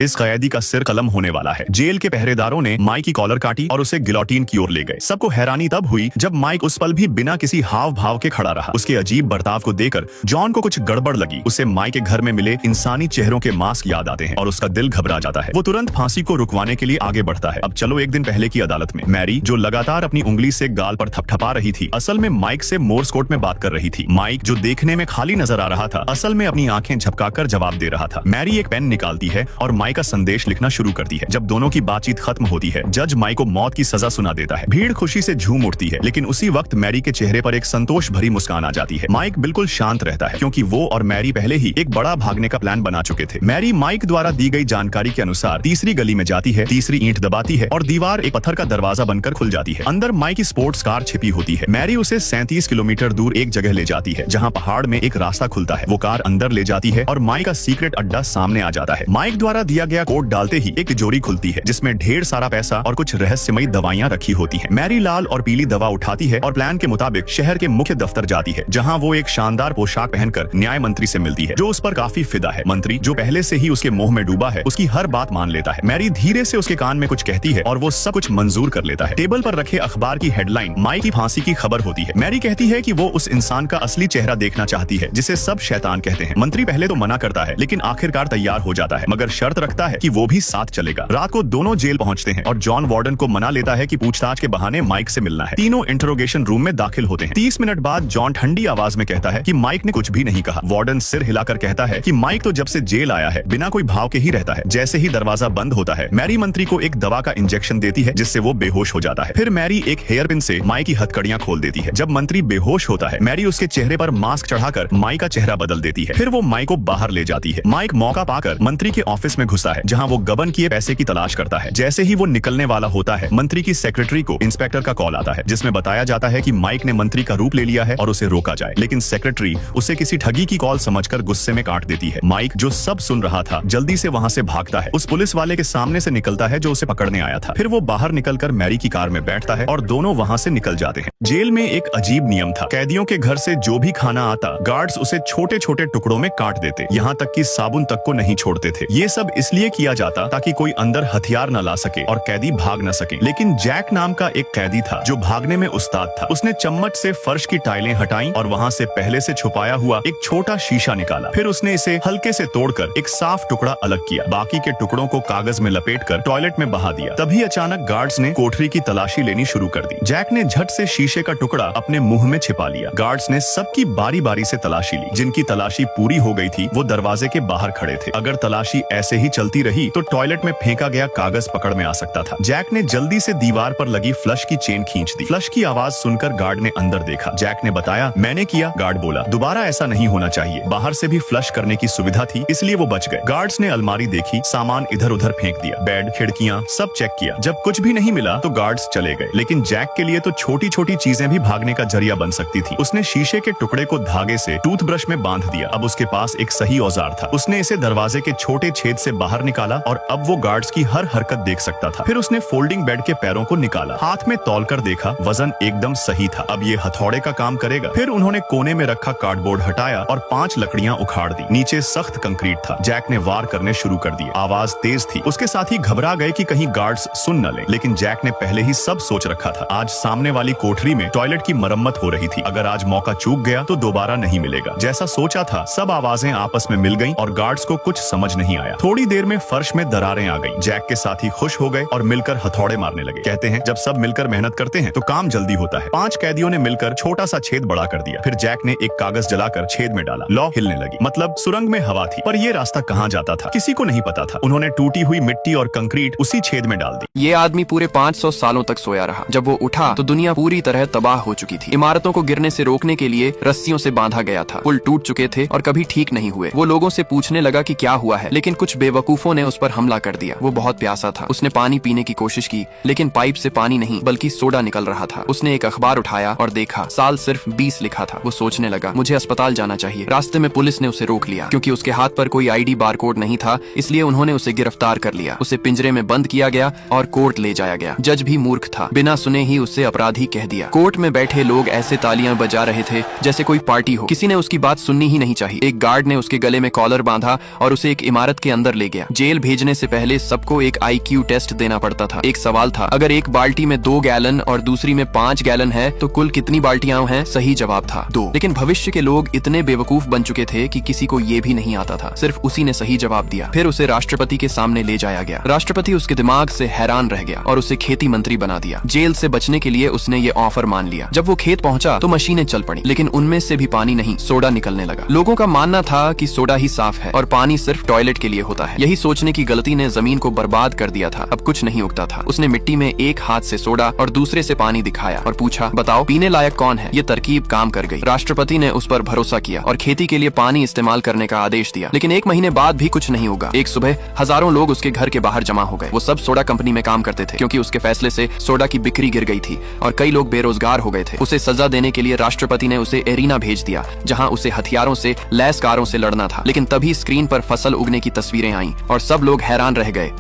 इस कैदी का सिर कलम होने वाला है। जेल के पहरेदारों ने माइक की कॉलर काटी और उसे गिलोटिन की ओर ले गए। सबको हैरानी तब हुई जब माइक उस पल भी बिना किसी हाव भाव के खड़ा रहा। उसके अजीब बर्ताव को देखकर जॉन को कुछ गड़बड़ लगी। उसे माइक के घर में मिले इंसानी चेहरों के मास्क याद आते हैं और उसका दिल घबरा जाता है। वो तुरंत फांसी को रुकवाने के लिए आगे बढ़ता है। अब चलो एक दिन पहले की अदालत में। मैरी, जो लगातार अपनी उंगली से गाल पर थपथपा रही थी, असल में माइक से मोर्स कोड में बात कर रही थी। माइक, जो देखने में खाली नजर आ रहा था, असल में अपनी आंखें झपकाकर जवाब दे रहा था। मैरी एक पेन निकालती है और माइक का संदेश लिखना शुरू करती है। जब दोनों की बातचीत खत्म होती है, जज माइक को मौत की सजा सुना देता है। भीड़ खुशी से झूम उठती है, लेकिन उसी वक्त मैरी के चेहरे पर एक संतोष भरी मुस्कान आ जाती है। माइक बिल्कुल शांत रहता है, क्योंकि वो और मैरी पहले ही एक बड़ा भागने का प्लान बना चुके थे। मैरी माइक द्वारा दी गई जानकारी के अनुसार तीसरी गली में जाती है, तीसरी ईंट दबाती है और दीवार एक पत्थर का दरवाजा बनकर खुल जाती है। अंदर माइक की स्पोर्ट्स कार छिपी होती है। मैरी उसे 37 किलोमीटर दूर एक जगह ले जाती है, जहाँ पहाड़ में एक रास्ता खुलता है। वो कार अंदर ले जाती है और माइक का सीक्रेट अड्डा सामने आ जाता है। माइक द्वारा दिया गया कोड डालते ही एक तिजोरी खुलती है, जिसमें ढेर सारा पैसा और कुछ रहस्यमयी दवाइयां रखी होती हैं। मैरी लाल और पीली दवा उठाती है और प्लान के मुताबिक शहर के मुख्य दफ्तर जाती है, जहां वो एक शानदार पोशाक पहनकर न्याय मंत्री से मिलती है, जो उस पर काफी फिदा है। मंत्री, जो पहले से ही उसके मोह में डूबा है, उसकी हर बात मान लेता है। मैरी धीरे से उसके कान में कुछ कहती है और वो सब कुछ मंजूर कर लेता है। टेबल पर रखे अखबार की हेडलाइन माइक की फांसी की खबर होती है। मैरी कहती है कि वो उस इंसान का असली चेहरा देखना चाहती है, जिसे सब शैतान कहते हैं। मंत्री पहले तो मना करता है, लेकिन आखिरकार तैयार हो जाता है, मगर शर्त रखता है कि वो भी साथ चलेगा। रात को दोनों जेल पहुंचते हैं और जॉन वार्डन को मना लेता है कि पूछताछ के बहाने माइक से मिलना है। तीनों इंटरोगेशन रूम में दाखिल होते हैं। 30 मिनट बाद जॉन ठंडी आवाज में कहता है कि माइक ने कुछ भी नहीं कहा। वार्डन सिर हिलाकर कहता है कि माइक तो जब से जेल आया है बिना कोई भाव के ही रहता है। जैसे ही दरवाजा बंद होता है, मैरी मंत्री को एक दवा का इंजेक्शन देती है, जिससे वो बेहोश हो जाता है। फिर मैरी एक हेयर पिन से माइक की हथकड़ियां खोल देती है। जब मंत्री बेहोश होता है, मैरी उसके चेहरे पर मास्क चढ़ाकर माइक का चेहरा बदल देती है। फिर वो माइक को बाहर ले जाती है। माइक मौका पाकर मंत्री के ऑफिस में घुसा है, जहाँ वो गबन किए पैसे की तलाश करता है। जैसे ही वो निकलने वाला होता है, मंत्री की सेक्रेटरी को इंस्पेक्टर का कॉल आता है, जिसमें बताया जाता है कि माइक ने मंत्री का रूप ले लिया है और उसे रोका जाए। लेकिन सेक्रेटरी उसे किसी ठगी की कॉल समझकर गुस्से में काट देती है। माइक, जो सब सुन रहा था, जल्दी से वहाँ से भागता है। उस पुलिस वाले के सामने से निकलता है जो उसे पकड़ने आया था। फिर वो बाहर निकलकर मैरी की कार में बैठता है और दोनों वहाँ से निकल जाते हैं। जेल में एक अजीब नियम था। कैदियों के घर से जो भी खाना आता, गार्ड्स उसे छोटे छोटे टुकड़ों में काट देते, यहाँ तक कि साबुन तक को नहीं छोड़ते थे। ये सब इसलिए किया जाता ताकि कोई अंदर हथियार न ला सके और कैदी भाग न सके। लेकिन जैक नाम का एक कैदी था जो भागने में उस्ताद था। उसने चम्मच से फर्श की टाइलें हटाई और वहाँ से पहले से छुपाया हुआ एक छोटा शीशा निकाला। फिर उसने इसे हल्के से तोड़कर एक साफ टुकड़ा अलग किया। बाकी के टुकड़ों को कागज में लपेटकर टॉयलेट में बहा दिया। तभी अचानक गार्ड्स ने कोठरी की तलाशी लेनी शुरू कर दी। जैक ने झट से शीशे का टुकड़ा अपने मुंह में छिपा लिया। गार्ड्स ने सबकी बारी बारी से तलाशी ली। जिनकी तलाशी पूरी हो गई थी, वो दरवाजे के बाहर खड़े थे। अगर तलाशी ऐसे ही चलती रही तो टॉयलेट में फेंका गया कागज पकड़ में आ सकता था। जैक ने जल्दी से दीवार पर लगी फ्लश की चेन खींच दी। फ्लश की आवाज सुनकर गार्ड ने अंदर देखा। जैक ने बताया, मैंने किया। गार्ड बोला, दोबारा ऐसा नहीं होना चाहिए। बाहर से भी फ्लश करने की सुविधा थी, इसलिए वो बच गए। गार्ड्स ने अलमारी देखी, सामान इधर उधर फेंक दिया, बेड, खिड़कियां सब चेक किया। जब कुछ भी नहीं मिला तो गार्ड्स चले गए। लेकिन जैक के लिए तो छोटी छोटी चीजें भी भागने का जरिया बन सकती थी। उसने शीशे के टुकड़े को धागे से टूथब्रश में बांध दिया। अब उसके पास एक सही औजार था। उसने इसे दरवाजे के छोटे छेद से बाहर निकाला और अब वो गार्ड्स की हर हरकत देख सकता था। फिर उसने फोल्डिंग बेड के पैरों को निकाला, हाथ में तौल कर देखा, वजन एकदम सही था। अब ये हथौड़े का काम करेगा। फिर उन्होंने कोने में रखा कार्डबोर्ड हटाया और 5 लकड़ियां उखाड़ दी। नीचे सख्त कंक्रीट था। जैक ने वार करने शुरू कर दिए। आवाज तेज थी। उसके साथी घबरा गए कि कहीं गार्ड्स सुन न ले, लेकिन जैक ने पहले ही सब सोच रखा था। आज सामने वाली कोठरी में टॉयलेट की मरम्मत हो रही थी। अगर आज मौका चूक गया तो दोबारा नहीं मिलेगा। जैसा सोचा था, सब आवाजें आपस में मिल गईं और गार्ड्स को कुछ समझ नहीं आया। थोड़ी देर में फर्श में दरारें आ गईं। जैक के साथी खुश हो गए और मिलकर हथौड़े मारने लगे। कहते हैं, जब सब मिलकर मेहनत करते हैं तो काम जल्दी होता है। 5 कैदियों ने मिलकर छोटा सा छेद बड़ा कर दिया। फिर जैक ने एक कागज जलाकर छेद में डाला। लौ हिलने लगी, मतलब सुरंग में हवा थी, पर ये रास्ता कहाँ जाता था किसी को नहीं पता था। उन्होंने टूटी हुई मिट्टी और कंक्रीट उसी छेद में डाल दी। ये आदमी पूरे 500 सालों तक सोया रहा। जब वो उठा तो दुनिया पूरी तरह तबाह हो चुकी थी। इमारतों को गिरने से रोकने के लिए रस्सियों से बांधा गया था। पुल टूट चुके थे और कभी ठीक नहीं हुए। वो लोगों से पूछने लगा कि क्या हुआ है, लेकिन कुछ बेवकूफों ने उस पर हमला कर दिया। वो बहुत प्यासा था। उसने पानी पीने की कोशिश की, लेकिन पाइप से पानी नहीं बल्कि सोडा निकल रहा था। उसने एक अखबार उठाया और देखा, साल सिर्फ 20 लिखा था। वो सोचने लगा, मुझे अस्पताल जाना चाहिए। रास्ते में पुलिस ने उसे रोक लिया। क्योंकि उसके हाथ पर कोई आईडी बारकोड नहीं था, इसलिए उन्होंने उसे गिरफ्तार कर लिया। उसे पिंजरे में बंद किया गया और कोर्ट ले जाया गया। जज भी मूर्ख था, बिना सुने ही उसे अपराधी कह दिया। कोर्ट में बैठे लोग ऐसे तालियां बजा रहे थे जैसे कोई पार्टी हो। किसी ने उसकी बात सुननी ही नहीं चाहिए। एक गार्ड ने उसके गले में कॉलर बांधा और उसे एक इमारत के अंदर ले गया। जेल भेजने से पहले सबको एक IQ टेस्ट देना पड़ता था। एक सवाल था, अगर एक बाल्टी में 2 गैलन और दूसरी में 5 गैलन है तो कुल कितनी बाल्टियां हैं? सही जवाब था 2। लेकिन भविष्य के लोग इतने बेवकूफ बन चुके थे कि किसी को ये भी नहीं आता था। सिर्फ उसी ने सही जवाब दिया। फिर उसे राष्ट्रपति के सामने ले जाया गया। राष्ट्रपति उसके दिमाग से हैरान रह गया और उसे खेती मंत्री बना दिया। जेल से बचने के लिए उसने ये ऑफर मान लिया। जब वो खेत पहुंचा तो मशीनें चल पड़ी, लेकिन उनमें से भी पानी नहीं, सोडा निकलने लगा। लोगों का मानना था कि सोडा ही साफ है और पानी सिर्फ टॉयलेट के लिए होता है। यही सोचने की गलती ने जमीन को बर्बाद कर दिया था। अब कुछ नहीं उगता था। उसने मिट्टी में एक हाथ से सोडा और दूसरे से पानी दिखाया और पूछा, बताओ पीने लायक कौन है? ये तरकीब काम कर गई। राष्ट्रपति ने उस पर भरोसा किया और खेती के लिए पानी इस्तेमाल करने का आदेश दिया। लेकिन 1 महीने बाद भी कुछ नहीं होगा। एक सुबह हजारों लोग उसके घर के बाहर जमा हो गए। वो सब सोडा कंपनी में काम करते थे, क्योंकि उसके फैसले से सोडा की बिक्री गिर गई थी और कई लोग बेरोजगार हो गए थे। उसे सजा देने के लिए राष्ट्रपति ने उसे एरिना भेज दिया, जहां उसे हथियारों से लैस कारों से लड़ना था। लेकिन तभी स्क्रीन पर फसल उगने की तस्वीरें आईं और सब लोग हैरान रह गए।